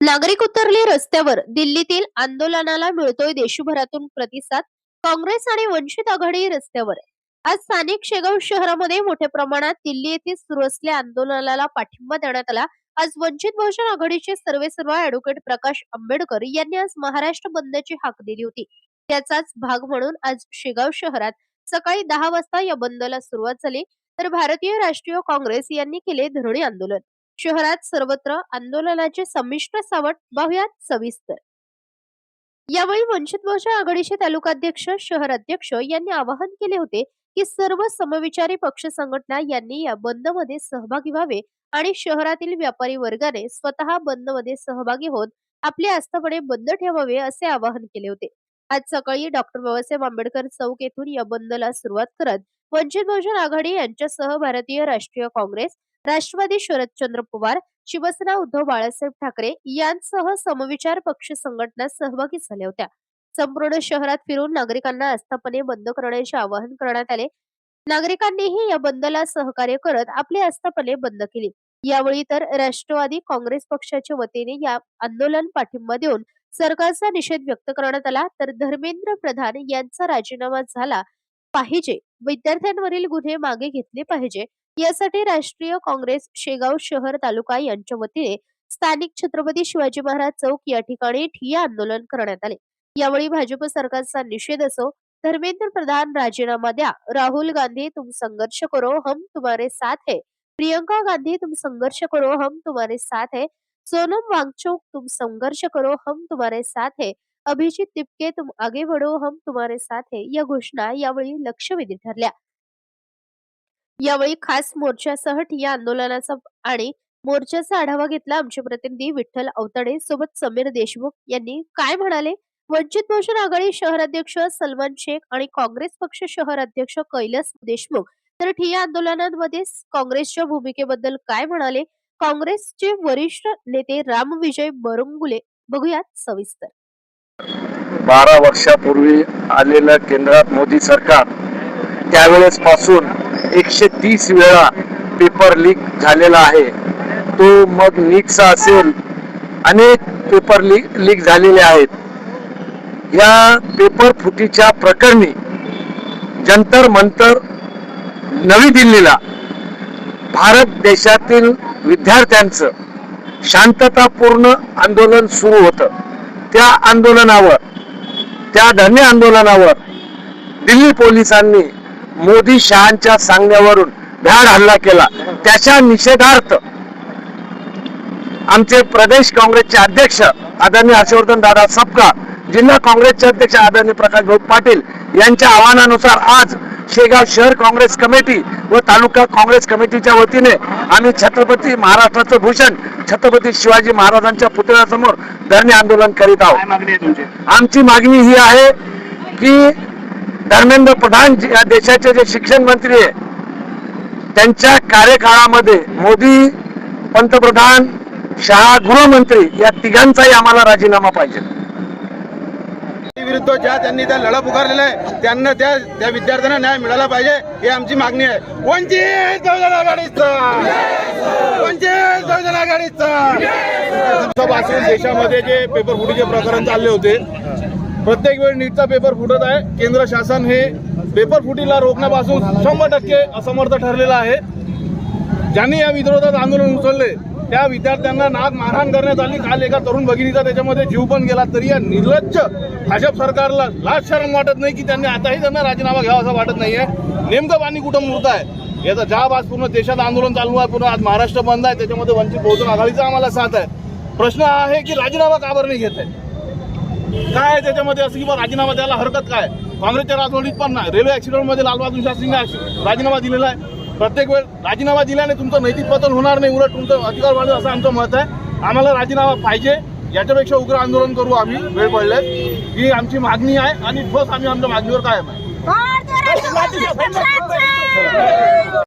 नागरिक उतरले रस्त्यावर, दिल्लीतील आंदोलनाला मिळतोय देशभरातून प्रतिसाद. काँग्रेस आणि वंचित आघाडी रस्त्यावर. आज स्थानिक शेगाव शहरामध्ये मोठ्या प्रमाणात दिल्ली येथे सुरू असलेल्या आंदोलनाला पाठिंबा देण्यात आला. आज वंचित बहुजन आघाडीचे सर्वेसर्वा ॲडव्होकेट प्रकाश आंबेडकर यांनी आज महाराष्ट्र बंदची हाक दिली होती. त्याचाच भाग म्हणून आज शेगाव शहरात सकाळी 10 वाजता या बंदला सुरुवात झाली. तर भारतीय राष्ट्रीय काँग्रेस यांनी केले धरणे आंदोलन. शहरात सर्वत्र आंदोलनाचे संमिश्र सावट. पाहुयात सविस्तर. यावेळी वंचित बहुजन आघाडीचे तालुकाध्यक्ष, शहर अध्यक्ष यांनी आवाहन केले होते की सर्व समविचारी पक्ष संघटना यांनी या बंदमध्ये सहभागी व्हावे आणि शहरातील व्यापारी वर्गाने स्वतः बंदमध्ये सहभागी होत आपले आस्थापने बंद ठेवावे असे आवाहन केले होते. आज सकाळी डॉक्टर बाबासाहेब आंबेडकर चौक येथून या बंदला सुरुवात करत वंचित बहुजन आघाडी यांच्यासह भारतीय राष्ट्रीय काँग्रेस, राष्ट्रवादी शरदचंद्र पवार, शिवसेना उद्धव बाळासाहेब ठाकरे यांसह समविचार पक्ष संघटना सहभागी झाल्या होत्या. संपूर्ण शहरात फिरून नागरिकांना आस्थापने बंद करण्याचे आवाहन करण्यात आले. नागरिकांनीही या बंदला सहकार्य करत आपली आस्थापने बंद केली. यावेळी तर राष्ट्रवादी काँग्रेस पक्षाच्या वतीने या आंदोलन पाठिंबा देऊन सरकारचा निषेध व्यक्त करण्यात आला. तर धर्मेंद्र प्रधान यांचा राजीनामा झाला पाहिजे, विद्यार्थ्यांवरील गुन्हे मागे घेतले पाहिजे यासाठी राष्ट्रीय काँग्रेस शेगाव शहर तालुका यांच्या वतीने स्थानिक छत्रपती शिवाजी महाराज चौक या ठिकाणी ठिय्या आंदोलन करण्यात आले. यावेळी भाजप सरकारचा निषेध असो, धर्मेंद्र प्रधान राजीनामा द्या, राहुल गांधी तुम संघर्ष करो हम तुम्हारे साथ है, प्रियंका गांधी तुम संघर्ष करो हम तुम्हारे साथ है, सोनम वांगचुक तुम संघर्ष करो हम तुम्हारे साथ है, अभिजीत तिपके तुम आगे बढ़ो हम तुम्हारे साथ है या घोषणा यावेळी लक्षवेधी ठरल्या. यावेळी खास मोर्चासह ठिय्या आंदोलनाचा आणि मोर्चाचा आढावा घेतला आमचे प्रतिनिधी विठ्ठल अवताडे सोबत समीर देशमुख यांनी. काय म्हणाले वंचित बहुजन आघाडी शहर अध्यक्ष सलमान शेख आणि काँग्रेस पक्ष शहर अध्यक्ष कैलास देशमुख. तर ठिय्या आंदोलनामध्ये काँग्रेसच्या भूमिकेबद्दल काय म्हणाले काँग्रेसचे वरिष्ठ नेते राम विजय बरंगुले, बघूयात सविस्तर. 12 वर्षापूर्वी आलेलं केंद्रात मोदी सरकार, त्यावेळेस पासून 130 वेळा पेपर लीक झालेला आहे. तो मग नीटचा असेल, अनेक पेपर लीक झालेले आहेत. या पेपर फुटीच्या प्रकरणी जंतर मंतर नवी दिल्लीला भारत देशातील विद्यार्थ्यांचं शांततापूर्ण आंदोलन सुरू होतं. त्या आंदोलनावर, त्या धरणे आंदोलनावर दिल्ली पोलिसांनी मोदी शहांच्या सांगण्यावरून भ्याड हल्ला केला. त्याच्या निषेधार्थ आमचे प्रदेश काँग्रेसचे अध्यक्ष आदरणीय हर्षवर्धन दादा सपकाळ, जिल्हा काँग्रेसचे अध्यक्ष आदरणीय प्रकाश भाऊ पाटील यांच्या आवाहनानुसार आज शेगाव शहर काँग्रेस कमिटी व तालुका काँग्रेस कमिटीच्या वतीने आम्ही छत्रपती महाराष्ट्राचं भूषण छत्रपती शिवाजी महाराजांच्या पुतळ्यासमोर धरणे आंदोलन करीत आहोत. आमची मागणी ही आहे की धर्मेंद्र प्रधान या देशाचे जे शिक्षण मंत्री आहे, त्यांच्या कार्यकाळामध्ये मोदी पंतप्रधान, शहा गृहमंत्री या तिघांचाही आम्हाला राजीनामा पाहिजे. विरुद्ध ज्या त्यांनी त्या लढा पुकारलेला आहे त्यांना त्या विद्यार्थ्यांना न्याय मिळाला पाहिजे, ही आमची मागणी आहे. वंचित बहुजन आघाडीचा, वंचित बहुजन आघाडीचा. देशामध्ये जे पेपर फुटीचे प्रकरण चालले होते, प्रत्येक वेळी नीटचा पेपर फुटत आहे. केंद्र शासन हे पेपर फुटीला रोखण्यापासून 100% असमर्थ ठरलेलं आहे. ज्यांनी या विरोधात आंदोलन उचलले त्या विद्यार्थ्यांना नाक मारहाण करण्यात आली. काल एका तरुण भगिनीचा त्याच्यामध्ये जीव पण गेला. तरी या निर्लज्ज भाजप सरकारला लाज शरम वाटत नाही की त्यांनी आताही त्यांना राजीनामा घ्यावा असं वाटत नाहीये. नेमकं पाणी कुठं मुरत आहे याचा जाब आज पूर्ण देशात आंदोलन चालू आहे. पूर्ण आज महाराष्ट्र बंद आहे, त्याच्यामध्ये वंचित बहुजन आघाडीचा आम्हाला साथ आहे. प्रश्न आहे की राजीनामा का बरं नाही घेत आहे, काय त्याच्यामध्ये असं की राजीनामा द्यायला हरकत काय? काँग्रेसच्या राजवटीत पण नाही. रेल्वे ऍक्सिडेंटमध्ये लालबहादूर शास्त्रींनी राजीनामा दिलेला आहे. प्रत्येक वेळ राजीनामा दिल्याने तुमचं नैतिक पतन होणार नाही, उलट तुमचं अधिकार वाढेल असं आमचं मत आहे. आम्हाला राजीनामा पाहिजे. याच्यापेक्षा उग्र आंदोलन करू आम्ही वेळ पडल्यास, ही आमची मागणी आहे आणि ठोस आम्ही आमच्या मागणीवर कायम आहे.